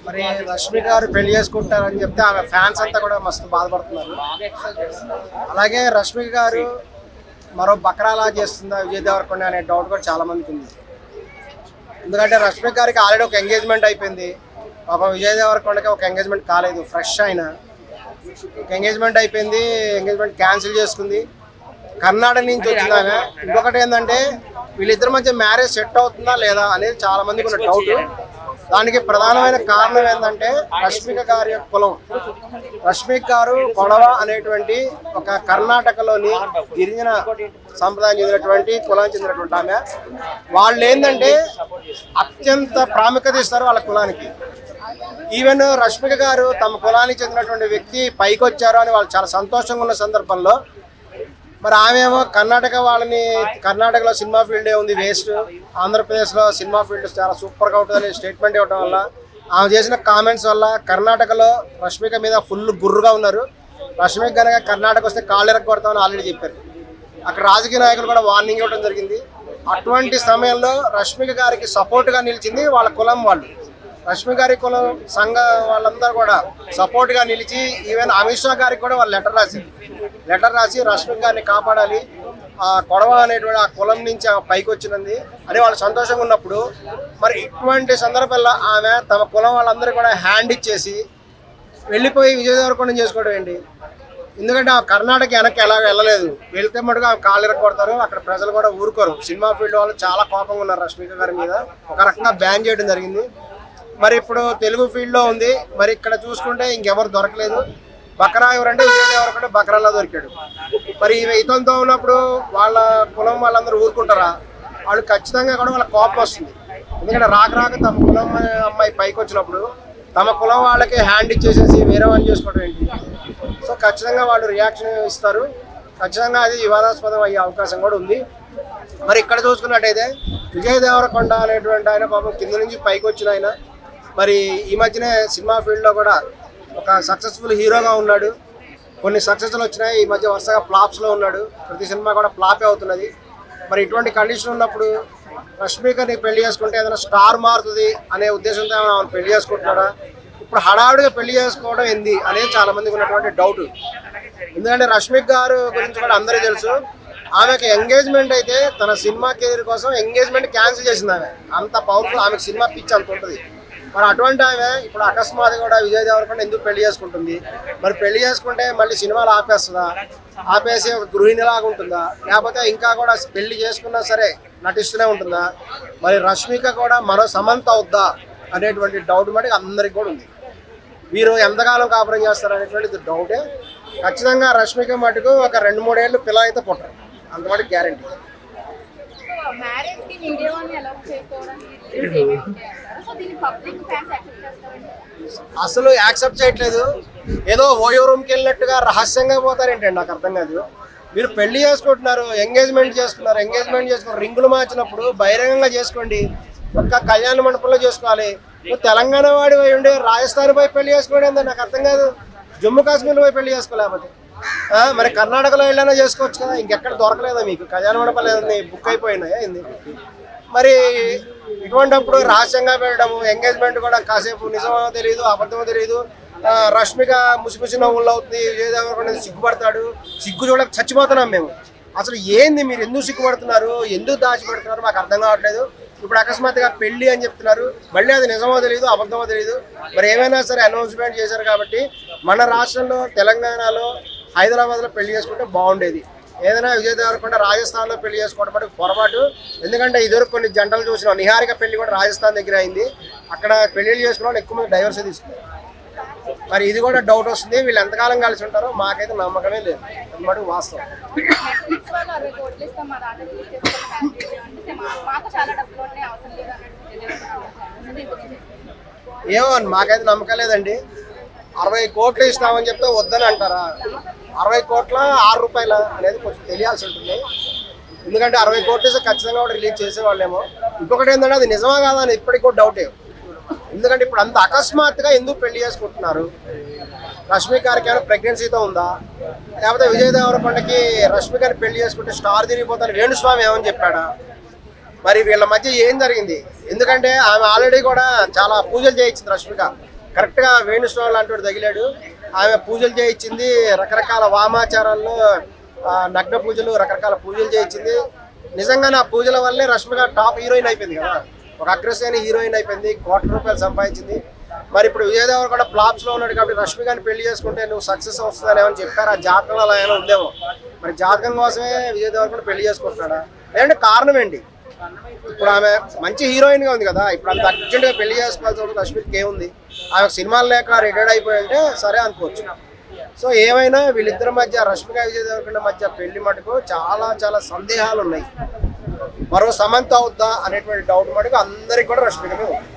మరి రష్మి గారు పెళ్లి చేసుకుంటారని చెప్తే ఆమె ఫ్యాన్స్ అంతా కూడా మస్తు బాధపడుతున్నారు. అలాగే రష్మి గారు మరో బక్రాలా చేస్తుందా విజయ్ దేవరకొండ అనే డౌట్ కూడా చాలా మందికి ఉంది. ఎందుకంటే రష్మి గారికి ఆల్రెడీ ఒక ఎంగేజ్మెంట్ అయిపోయింది. పాపం విజయ్ దేవరకొండకి ఒక ఎంగేజ్మెంట్ కాలేదు, ఫ్రెష్ అయినా ఒక ఎంగేజ్మెంట్ అయిపోయింది. ఎంగేజ్మెంట్ క్యాన్సిల్ చేసుకుంది. కర్ణాటక నుంచి వచ్చింది ఆమె. ఇంకొకటి ఏంటంటే వీళ్ళిద్దరి మధ్య మ్యారేజ్ సెట్ అవుతుందా లేదా అనేది చాలా మందికి ఉన్న డౌట్. దానికి ప్రధానమైన కారణం ఏంటంటే రష్మిక గారి యొక్క కులం. రష్మిక గారు కొడవ అనేటువంటి ఒక కర్ణాటకలోని గిరిజన సంప్రదాయం చెందినటువంటి కులానికి చెందినటువంటి ఆమె. వాళ్ళు ఏంటంటే అత్యంత ప్రాముఖ్యత ఇస్తారు వాళ్ళ కులానికి. ఈవెన్ రష్మిక గారు తమ కులానికి చెందినటువంటి వ్యక్తి పైకి వచ్చారు అని వాళ్ళు చాలా సంతోషంగా ఉన్న సందర్భంలో మరి ఆమె ఏమో కర్ణాటకలో సినిమా ఫీల్డే ఉంది వేస్ట్, ఆంధ్రప్రదేశ్లో సినిమా ఫీల్డ్ చాలా సూపర్గా ఉంటుందని స్టేట్మెంట్ ఇవ్వడం వల్ల, ఆమె చేసిన కామెంట్స్ వల్ల కర్ణాటకలో రష్మిక మీద ఫుల్ గుర్రుగా ఉన్నారు. రష్మిక కనుక కర్ణాటక వస్తే కాళ్ళు ఎరగొడతామని ఆల్రెడీ చెప్పారు. అక్కడ రాజకీయ నాయకులు కూడా వార్నింగ్ ఇవ్వడం జరిగింది. అటువంటి సమయంలో రష్మిక గారికి సపోర్ట్గా నిలిచింది వాళ్ళ కులం వాళ్ళు. రష్మి గారి కులం సంఘ వాళ్ళందరూ కూడా సపోర్ట్గా నిలిచి ఈవెన్ అమిత్ షా గారికి కూడా వాళ్ళు లెటర్ రాసి రష్మి గారిని కాపాడాలి, ఆ కొడవ అనేటువంటి ఆ కులం నుంచి పైకి వచ్చినది అని వాళ్ళు సంతోషంగా ఉన్నప్పుడు మరి ఇటువంటి సందర్భాల్లో ఆమె తమ కులం వాళ్ళందరూ కూడా హ్యాండ్ ఇచ్చేసి వెళ్ళిపోయి విజయ్ దేవరకొండ చేసుకోవడం ఏంటి? ఎందుకంటే ఆ కర్ణాటక వెనక్కి ఎలా వెళ్ళలేదు, వెళ్తే మటుకు ఆమె కాళ్ళు ఎరగొడతారు. అక్కడ ప్రజలు కూడా ఊరుకోరు. సినిమా ఫీల్డ్ వాళ్ళు చాలా కోపంగా ఉన్నారు రష్మిక గారి మీద, ఒక రకంగా బ్యాన్ చేయడం జరిగింది. మరి ఇప్పుడు తెలుగు ఫీల్డ్లో ఉంది. మరి ఇక్కడ చూసుకుంటే ఇంకెవరు దొరకలేదు. బక్రా ఎవరంటే విజయ్ దేవరకొండ బక్రాలా దొరికాడు. మరి ఇతనితో ఉన్నప్పుడు వాళ్ళ కులం వాళ్ళందరూ ఊరుకుంటారా? వాళ్ళు ఖచ్చితంగా కూడా వాళ్ళ కోపం వస్తుంది. ఎందుకంటే రాక తమ కులం అమ్మాయి పైకి వచ్చినప్పుడు తమ కులం వాళ్ళకి హ్యాండ్ ఇచ్చేసేసి వేరే వాళ్ళు చేసుకోవడం ఏంటి? సో ఖచ్చితంగా వాళ్ళు రియాక్షన్ ఇస్తారు. ఖచ్చితంగా అది వివాదాస్పదం అయ్యే అవకాశం కూడా ఉంది. మరి ఇక్కడ చూసుకున్నట్టయితే విజయ్ దేవరకొండ అనేటువంటి ఆయన పాపం కింద నుంచి పైకి వచ్చిన ఆయన మరి ఈ మధ్యనే సినిమా ఫీల్డ్లో కూడా ఒక సక్సెస్ఫుల్ హీరోగా ఉన్నాడు. కొన్ని సక్సెస్లు వచ్చినాయి. ఈ మధ్య వరుసగా ఫ్లాప్స్లో ఉన్నాడు. ప్రతి సినిమా కూడా ఫ్లాపే అవుతున్నది. మరి ఇటువంటి కండిషన్ ఉన్నప్పుడు రష్మికని పెళ్లి చేసుకుంటే ఏదైనా స్టార్ మారుతుంది అనే ఉద్దేశంతో ఆమె పెళ్లి చేసుకుంటున్నాడా? ఇప్పుడు హడావుడిగా పెళ్లి చేసుకోవడం ఏంది అనేది చాలా మందికి ఉన్నటువంటి డౌట్. ఎందుకంటే రష్మిక గారు గురించి కూడా అందరికీ తెలుసు. ఆమెకు ఎంగేజ్మెంట్ అయితే తన సినిమా కెరీర్ కోసం ఎంగేజ్మెంట్ క్యాన్సిల్ చేసింది. ఆమె అంత పవర్ఫుల్, ఆమెకు సినిమా పిచ్చి అంత ఉంటుంది. మరి అటువంటి ఆమె ఇప్పుడు అకస్మాత్తుగా కూడా విజయ్ దేవరకొండ ఎందుకు పెళ్లి చేసుకుంటుంది? మరి పెళ్లి చేసుకుంటే మళ్ళీ సినిమాలు ఆపేస్తుందా? ఆపేసి ఒక గృహిణిలాగా ఉంటుందా? లేకపోతే ఇంకా కూడా పెళ్లి చేసుకున్నా సరే నటిస్తూనే ఉంటుందా? మరి రష్మిక కూడా మరో సమంత అవుద్దా అనేటువంటి డౌట్ మటుకు అందరికి కూడా ఉంది. వీరు ఎంతకాలం కాపురం చేస్తారు అనేటువంటిది డౌటే. ఖచ్చితంగా రష్మిక మటుకు ఒక 2-3 ఏళ్ళు పిల్లలు అయితే పుట్టరు, అంత మటుకు గ్యారంటీ. అసలు యాక్సెప్ట్ చేయట్లేదు. ఏదో ఓయో రూమ్కి వెళ్ళినట్టుగా రహస్యంగా పోతారేంటండి? నాకు అర్థం కాదు. మీరు పెళ్లి చేసుకుంటున్నారు, ఎంగేజ్మెంట్ చేసుకున్నారు, రింగులు మార్చినప్పుడు బహిరంగంగా చేసుకోండి. ఒక్క కళ్యాణ మండపంలో చేసుకోవాలి. నువ్వు తెలంగాణ వాడి పోయి ఉండి రాజస్థాన్ పోయి పెళ్లి చేసుకోవడం ఏందో నాకు అర్థం కాదు. జమ్మూ కాశ్మీర్లో పోయి పెళ్లి చేసుకోలేకపోతే మరి కర్ణాటకలో వెళ్ళైనా చేసుకోవచ్చు కదా. ఇంకెక్కడ దొరకలేదా మీకు? కళ్యాణ మండపాలు ఏదన్నా బుక్ అయిపోయినాయా ఏంది? మరి ఇటువంటిప్పుడు రహస్యంగా పెట్టడము, ఎంగేజ్మెంట్ కూడా కాసేపు నిజమో తెలియదు, అబద్ధమో తెలియదు. రష్మిక ముసిముసి నవ్వులు అవుతుంది, విజయ్ దేవరకొండ సిగ్గుపడతాడు. సిగ్గు చూడక చచ్చిపోతున్నాం మేము. అసలు ఏంది మీరు ఎందుకు సిగ్గుపడుతున్నారు, ఎందుకు దాచిపెడుతున్నారు మాకు అర్థం కావట్లేదు. ఇప్పుడు అకస్మాత్తుగా పెళ్లి అని చెప్తున్నారు, మళ్ళీ అది నిజమో తెలియదు, అబద్ధమో తెలియదు. మరి ఏమైనా సరే అనౌన్స్మెంట్ చేశారు కాబట్టి మన రాష్ట్రంలో తెలంగాణలో హైదరాబాద్లో పెళ్లి చేసుకుంటే బాగుండేది. ఏదైనా విజయ్ దేవరకొండ రాజస్థాన్లో పెళ్లి చేసుకోవడం మటుకు పొరపాటు. ఎందుకంటే ఇదివరకు కొన్ని జంటలు చూసినాం. నిహారిక పెళ్లి కూడా రాజస్థాన్ దగ్గర అయింది. అక్కడ పెళ్లిళ్ళు చేసుకున్న వాళ్ళు ఎక్కువ మంది డైవర్స్ తీసుకున్నారు. మరి ఇది కూడా డౌట్ వస్తుంది. వీళ్ళు ఎంతకాలం కలిసి ఉంటారో మాకైతే నమ్మకమే లేదు. అది మటుకు వాస్తవం. ఏమో మాకైతే నమ్మకం లేదండి. 60 కోట్లు ఇస్తామని చెప్తే వద్దని అంటారా? 60 కోట్ల 6 రూపాయల అనేది కొంచెం తెలియాల్సి ఉంటుంది. ఎందుకంటే 60 కోట్లు ఇస్తే ఖచ్చితంగా కూడా రిలీజ్ చేసేవాళ్ళేమో. ఇంకొకటి ఏంటంటే అది నిజమా కాదా అని ఇప్పటికి కూడా డౌటే. ఎందుకంటే ఇప్పుడు అంత అకస్మాత్తుగా ఎందుకు పెళ్లి చేసుకుంటున్నారు? రష్మిక గారికి ఏమైనా ప్రెగ్నెన్సీతో ఉందా? లేకపోతే విజయ్ దేవరకొండకి రష్మికని పెళ్లి చేసుకుంటే స్టార్ తిరిగిపోతాను వేణుస్వామి ఏమని చెప్పాడా? మరి వీళ్ళ మధ్య ఏం జరిగింది? ఎందుకంటే ఆమె ఆల్రెడీ కూడా చాలా పూజలు చేయించింది రష్మిక. కరెక్ట్గా వేణుస్వామి లాంటి వాడు తగిలాడు. ఆమె పూజలు చేయించింది, రకరకాల వామాచారాల్లో నగ్న పూజలు, రకరకాల పూజలు చేయించింది. నిజంగా నా పూజల వల్లే రష్మిక టాప్ హీరోయిన్ అయిపోయింది కదా, ఒక అగ్రశ్రేణి హీరోయిన్ అయిపోయింది, ₹1,00,00,000 సంపాదించింది. మరి ఇప్పుడు విజయ్ దేవరకొండ ఫ్లాప్స్లో ఉన్నాడు కాబట్టి రష్మికని పెళ్లి చేసుకుంటే నువ్వు సక్సెస్ వస్తుందని ఏమని చెప్పారు. ఆ జాతకంలో అలా ఏమైనా ఉందేమో. మరి జాతకం కోసమే విజయ్ దేవరకొండ పెళ్లి చేసుకుంటున్నాడా, లేదంటే కారణం ఏంటి? ఇప్పుడు ఆమె మంచి హీరోయిన్గా ఉంది కదా, ఇప్పుడు అంత అర్జెంట్గా పెళ్లి చేసుకోవాల్సిన రష్మికకి ఏముంది? ఆమె సినిమాలు లేక రిటైర్డ్ అయిపోయి అంటే సరే అనుకోవచ్చు. సో ఏమైనా వీళ్ళిద్దరి మధ్య, రష్మిక విజయ్ దేవరకొండ మధ్య పెళ్లి మటుకు చాలా చాలా సందేహాలు ఉన్నాయి. మరో సమంత అవుద్దా అనేటువంటి డౌట్ మటుకు అందరికి కూడా రష్మిక మీద ఉంది.